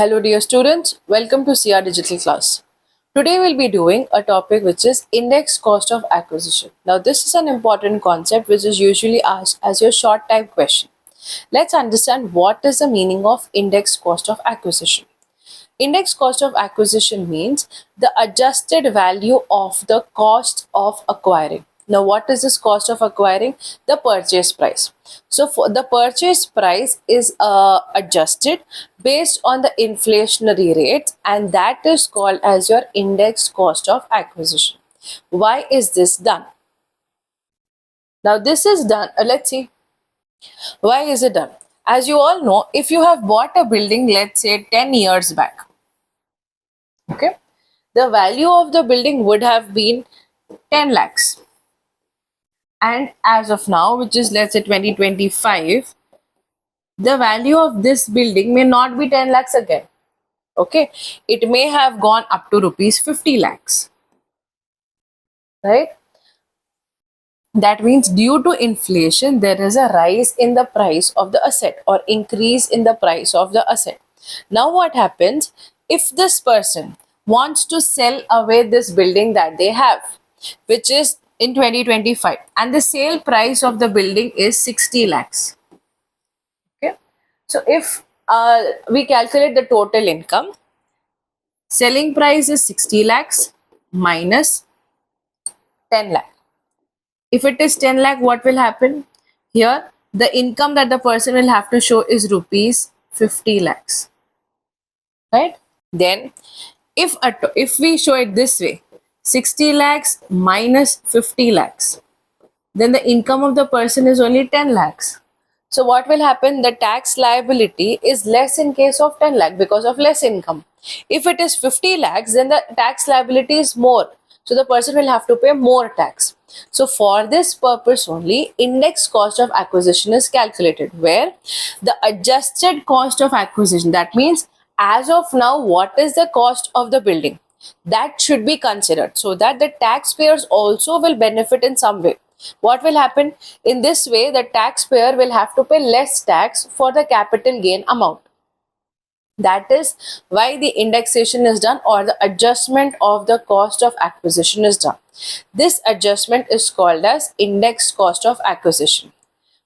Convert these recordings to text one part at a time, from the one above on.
Hello dear students, welcome to CR Digital Class. Today we'll be doing a topic which is index cost of acquisition. Now this is an important concept which is usually asked as your short type question. Let's understand what is the meaning of index cost of acquisition. Index cost of acquisition means the adjusted value of the cost of acquiring. Now, what is this cost of acquiring? The purchase price. So, for the purchase price is adjusted based on the inflationary rates, and that is called as your index cost of acquisition. Why is this done? Now, this is done. Let's see. Why is it done? As you all know, if you have bought a building, let's say 10 years back, okay, the value of the building would have been 10 lakhs, and as of now, which is let's say 2025, the value of this building may not be 10 lakhs again. Okay, it may have gone up to rupees 50 lakhs, right? That means due to inflation there is a rise in the price of the asset or increase in the price of the asset. Now what happens if this person wants to sell away this building that they have, which is in 2025, and the sale price of the building is 60 lakhs. Okay, so if we calculate the total income, selling price is 60 lakhs minus 10 lakh. If it is 10 lakh, what will happen? Here, the income that the person will have to show is rupees 50 lakhs, right? Then, if we show it this way, 60 lakhs minus 50 lakhs, then the income of the person is only 10 lakhs. So what will happen? The tax liability is less in case of 10 lakh because of less income. If it is 50 lakhs, then the tax liability is more. So the person will have to pay more tax. So for this purpose only, index cost of acquisition is calculated, where the adjusted cost of acquisition, that means as of now, what is the cost of the building? That should be considered so that the taxpayers also will benefit in some way. What will happen? In this way, the taxpayer will have to pay less tax for the capital gain amount. That is why the indexation is done, or the adjustment of the cost of acquisition is done. This adjustment is called as index cost of acquisition.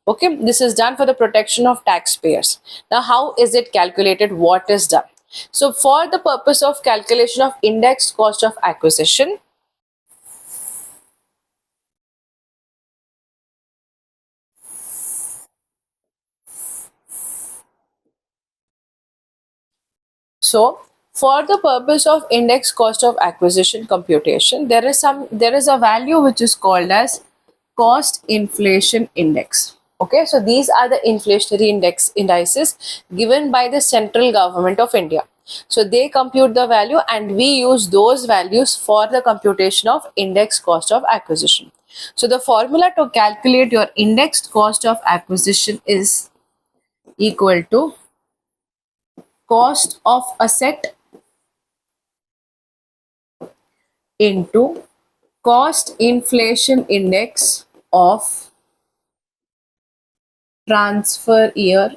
Okay, this is done for the protection of taxpayers. Now, how is it calculated? What is done? So, for the purpose of calculation of index cost of acquisition, so for the purpose of index cost of acquisition computation, there is a value which is called as cost inflation index. Okay, so these are the inflationary indices given by the central government of India. So they compute the value, and we use those values for the computation of index cost of acquisition. So the formula to calculate your indexed cost of acquisition is equal to cost of asset into cost inflation index of transfer year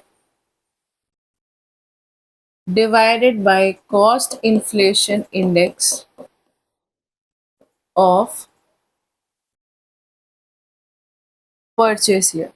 divided by cost inflation index of purchase year.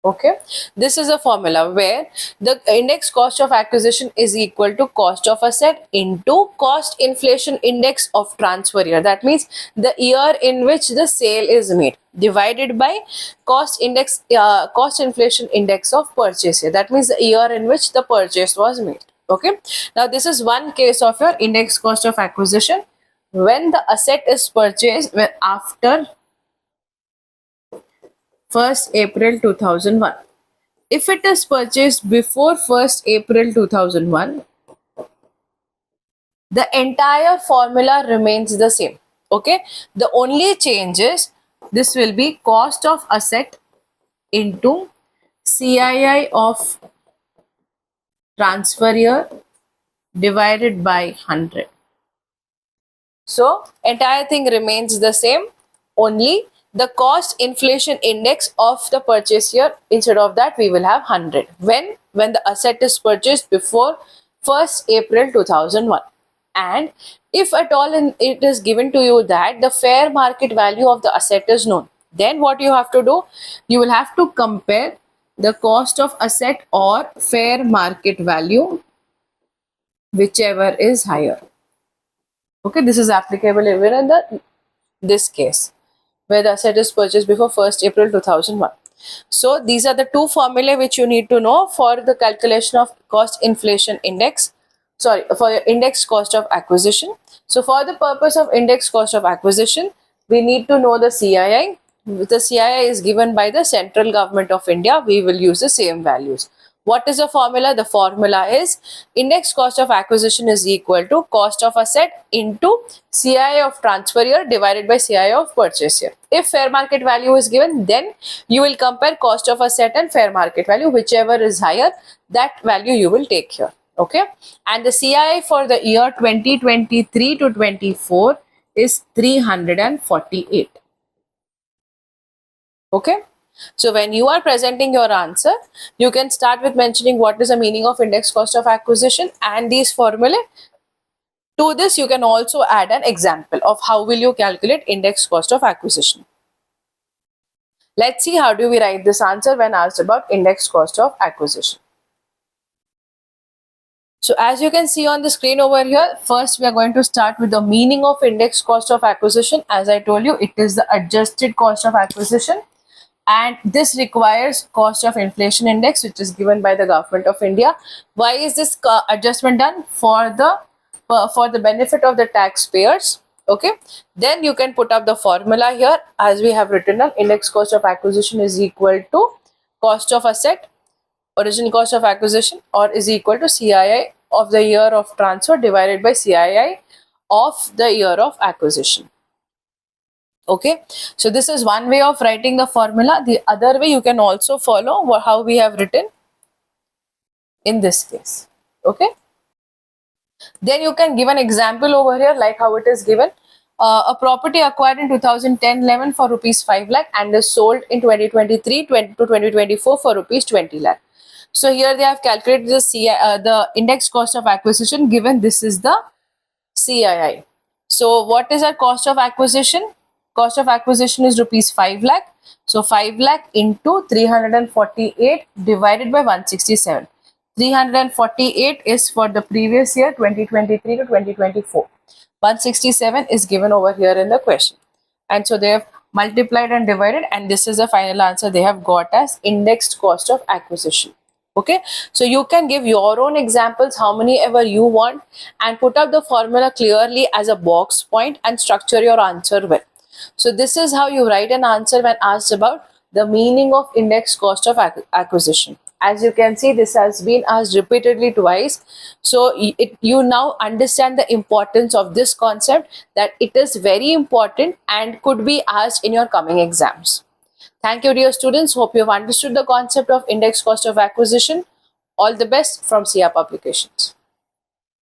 Okay, this is a formula where the index cost of acquisition is equal to cost of asset into cost inflation index of transfer year. That means the year in which the sale is made, divided by cost inflation index of purchase year. That means the year in which the purchase was made. Okay, now this is one case of your index cost of acquisition when the asset is purchased after 1st April 2001. If it is purchased before 1st April 2001, the entire formula remains the same. Okay, the only change is this will be cost of asset into CII of transfer year divided by 100. So entire thing remains the same, only the cost inflation index of the purchase year. Instead of that, we will have 100 when the asset is purchased before 1st April 2001. And if at all it is given to you that the fair market value of the asset is known, then what you have to do, you will have to compare the cost of asset or fair market value, whichever is higher. Okay, this is applicable even in this case where the asset is purchased before 1st April 2001. So these are the two formulae which you need to know for the calculation of cost inflation index, sorry, for your index cost of acquisition. So for the purpose of index cost of acquisition, we need to know the CII. The CII is given by the central government of India. We will use the same values. What is the formula? The formula is index cost of acquisition is equal to cost of asset into CII of transfer year divided by CII of purchase year. If fair market value is given, then you will compare cost of asset and fair market value, whichever is higher, that value you will take here. Okay, and the CII for the year 2023 to 24 is 348. Okay, so when you are presenting your answer, you can start with mentioning what is the meaning of index cost of acquisition and these formulae. To this, you can also add an example of how will you calculate index cost of acquisition. Let's see how do we write this answer when asked about index cost of acquisition. So as you can see on the screen over here, first we are going to start with the meaning of index cost of acquisition. As I told you, it is the adjusted cost of acquisition. And this requires cost of inflation index, which is given by the government of India. Why is this adjustment done? For the benefit of the taxpayers. Okay, then you can put up the formula here as we have written down. Index cost of acquisition is equal to cost of asset, original cost of acquisition, or is equal to CII of the year of transfer divided by CII of the year of acquisition. Okay, so this is one way of writing the formula. The other way you can also follow how we have written in this case. Okay, then you can give an example over here like how it is given. A property acquired in 2010-11 for rupees 5 lakh and is sold in 2023 to 2024 for rupees 20 lakh. So here they have calculated the index cost of acquisition given this is the CII. So what is our cost of acquisition? Cost of acquisition is rupees 5 lakh. So 5 lakh into 348 divided by 167. 348 is for the previous year 2023 to 2024. 167 is given over here in the question. And so they have multiplied and divided, and this is the final answer they have got as indexed cost of acquisition. Okay, so you can give your own examples how many ever you want and put up the formula clearly as a box point and structure your answer well. So this is how you write an answer when asked about the meaning of index cost of acquisition. As you can see, this has been asked repeatedly twice. So you now understand the importance of this concept, that it is very important and could be asked in your coming exams. Thank you, dear students. Hope you have understood the concept of index cost of acquisition. All the best from CR Publications.